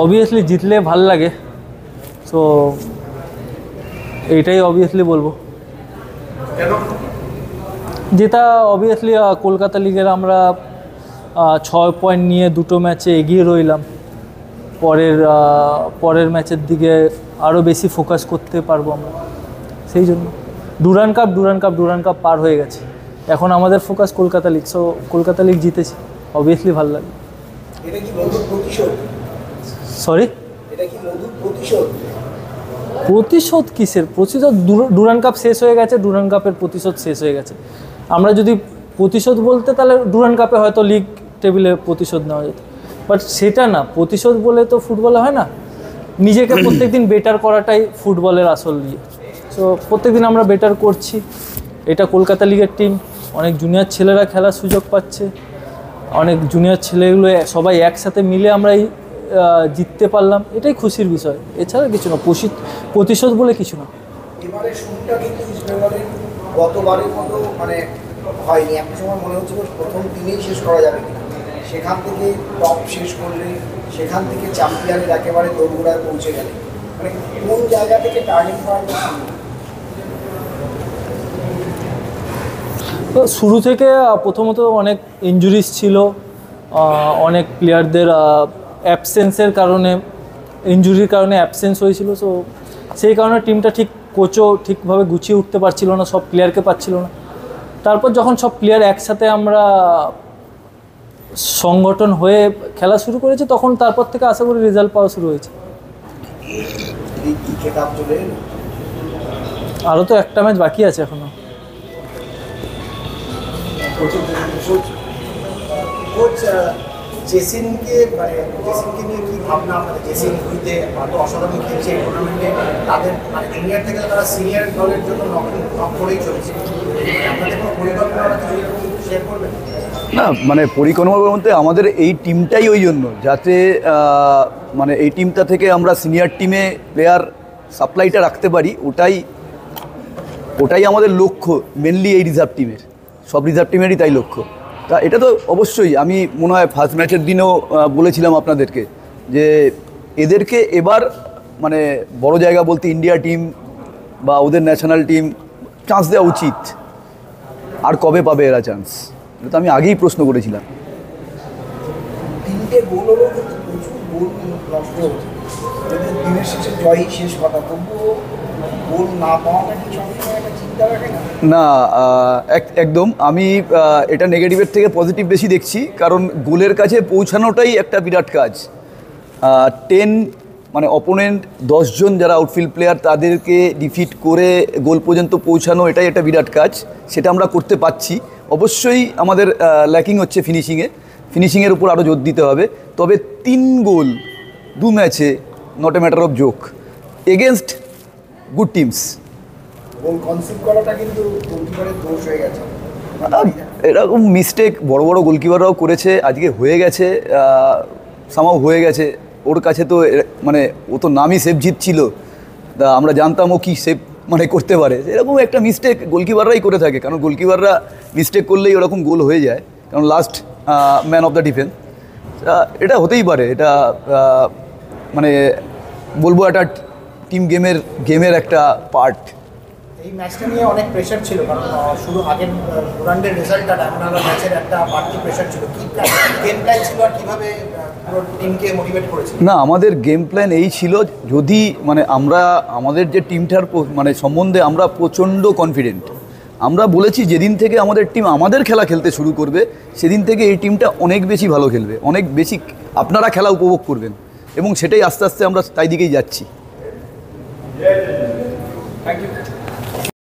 Obviously জিতলে ভাল লাগে, সো এইটাই অবভিয়াসলি বলবো। যেটা অবভিয়াসলি কলকাতা লিগের আমরা 6 পয়েন্ট নিয়ে দুটো ম্যাচে এগিয়ে রইলাম, পরের ম্যাচের দিকে আরও বেশি ফোকাস করতে পারবো আমরা, সেই জন্য। ডুরান্ড কাপ পার হয়ে গেছে, এখন আমাদের focus Kolkata league, so Kolkata league জিতেছি, অবভিয়াসলি ভালো লাগে। সরি, প্রতিশোধ কিসের প্রতিশোধ? ডুরান্ড কাপ শেষ হয়ে গেছে, ডুরান্ড কাপের প্রতিশোধ শেষ হয়ে গেছে। আমরা যদি প্রতিশোধ বলতে তাহলে ডুরান্ড কাপে হয়তো লিগ টেবিলে প্রতিশোধ নেওয়া যেত, বাট সেটা না। প্রতিশোধ বলে তো ফুটবলে হয় না, নিজেকে প্রত্যেকদিন বেটার করাটাই ফুটবলের আসল ইয়ে। সো প্রত্যেকদিন আমরা বেটার করছি। এটা কলকাতা লিগের টিম, অনেক জুনিয়র ছেলেরা খেলার সুযোগ পাচ্ছে, অনেক জুনিয়র ছেলেগুলো সবাই একসাথে মিলে আমরা এই জিততে পারলাম, এটাই খুশির বিষয়, এছাড়া কিছু না। প্রতিশোধ বলে কিছু না। এবারে শুরুটা কিন্তু ইস্টবেঙ্গলের গতবারের মতো মানে হয়নি, একটা সময় মনে হচ্ছিল প্রথম দিনেই শেষ করা যাবে কিনা, সেখান থেকে টপ শেষ করলে, সেখান থেকে চ্যাম্পিয়নের একেবারে দোরগোড়ায় পৌঁছে গেলে, মানে কোন জায়গা থেকে টার্নিং পয়েন্ট? তো শুরু থেকে প্রথমত অনেক ইনজুরিস ছিল, অনেক প্লেয়ারদের অ্যাবসেন্সের কারণে, ইনজুরির কারণে অ্যাবসেন্স হয়েছিল। সো সেই কারণে টিমটা কোচও ঠিকভাবে গুছিয়ে উঠতে পারছিল না, সব প্লেয়ারকে পাচ্ছিল না। তারপর যখন সব প্লেয়ার একসাথে আমরা সংগঠন হয়ে খেলা শুরু করেছি, তখন তারপর থেকে আশা করি রেজাল্ট পাওয়া শুরু হয়েছে। আরও তো একটা ম্যাচ বাকি আছে এখনো। জেসিনকে নিয়ে কি ভাবনা আপনাদের? জেসিন ঘুরিতে এত অসাধারণ খেলছে এই টুর্নামেন্টে, তাদের মানে জুনিয়র থেকে তারা সিনিয়র দলের জন্য নক করেই চলেছে, আপনাদের কোনো পরিকল্পনা শেয়ার করবেন? না, মানে পরিকল্পনা বলতে আমাদের এই টিমটাই ওই জন্য, যাতে মানে এই টিমটা থেকে আমরা সিনিয়র টিমে প্লেয়ার সাপ্লাইটা রাখতে পারি, ওটাই আমাদের লক্ষ্য মেনলি। এই রিজার্ভ টিমের, সব রিজার্ভ টিমেরই তাই লক্ষ্য। তা এটা তো অবশ্যই, আমি মনে হয় ফার্স্ট ম্যাচের দিনেও বলেছিলাম আপনাদেরকে যে এদেরকে এবার মানে বড় জায়গা বলতে ইন্ডিয়া টিম বা ওদের ন্যাশনাল টিম চান্স দেওয়া উচিত। আর কবে পাবে এরা চান্স, এটা তো আমি আগেই প্রশ্ন করেছিলাম। তিনটে গোল হলেও কিন্তু প্রচুর গোল নষ্ট হচ্ছে, দিনের শেষে জয়ই শেষ কথা, তবুও গোল না পাওয়াটা কি সবসময় একটা চিন্তা রাখে না? না, একদম আমি এটা নেগেটিভের থেকে পজিটিভ বেশি দেখছি, কারণ গোলের কাছে পৌঁছানোটাই একটা বিরাট কাজ। 10 মানে অপোনেন্ট 10 জন যারা আউটফিল্ড প্লেয়ার, তাদেরকে ডিফিট করে গোল পর্যন্ত পৌঁছানো, এটাই একটা বিরাট কাজ, সেটা আমরা করতে পারছি। অবশ্যই আমাদের ল্যাকিং হচ্ছে ফিনিশিংয়ের উপর আরও জোর দিতে হবে। তবে 3 গোল 2 ম্যাচে not a matter of joke against good teams. এরকম মিস্টেক বড় বড় গোলকিপাররাও করেছে, আজকে হয়ে গেছে, সামাও হয়ে গেছে। ওর কাছে তো মানে ও তো নামই সেভ জিতছিল, তা আমরা জানতাম ও কী সেভ মানে করতে পারে। এরকম একটা মিস্টেক গোলকিপাররাই করে থাকে, কারণ গোলকিপাররা মিস্টেক করলেই ওরকম গোল হয়ে যায়, কারণ last man of the defence. এটা হতেই পারে, এটা মানে বলবো একটা টিম গেমের একটা পার্ট। এই ম্যাচটা নিয়ে অনেক প্রেশার ছিল, কারণ শুধু আগের ডুরান্ডের রেজাল্টটা ডায়মন্ড ম্যাচের একটা বাড়তি প্রেশার ছিল। কি গেম প্ল্যান ছিল আর কীভাবে পুরো টিমকে মোটিভেট করেছিল? না, আমাদের গেম প্ল্যান এই ছিল, যদি মানে আমাদের যে টিমটার মানে সম্বন্ধে আমরা প্রচণ্ড কনফিডেন্ট। আমরা বলেছি যেদিন থেকে আমাদের টিম আমাদের খেলা খেলতে শুরু করবে, সেদিন থেকে এই টিমটা অনেক বেশি ভালো খেলবে, অনেক বেশি আপনারা খেলা উপভোগ করবেন, এবং সেটাই আস্তে আস্তে আমরা তাই দিকেই যাচ্ছি। Thank you.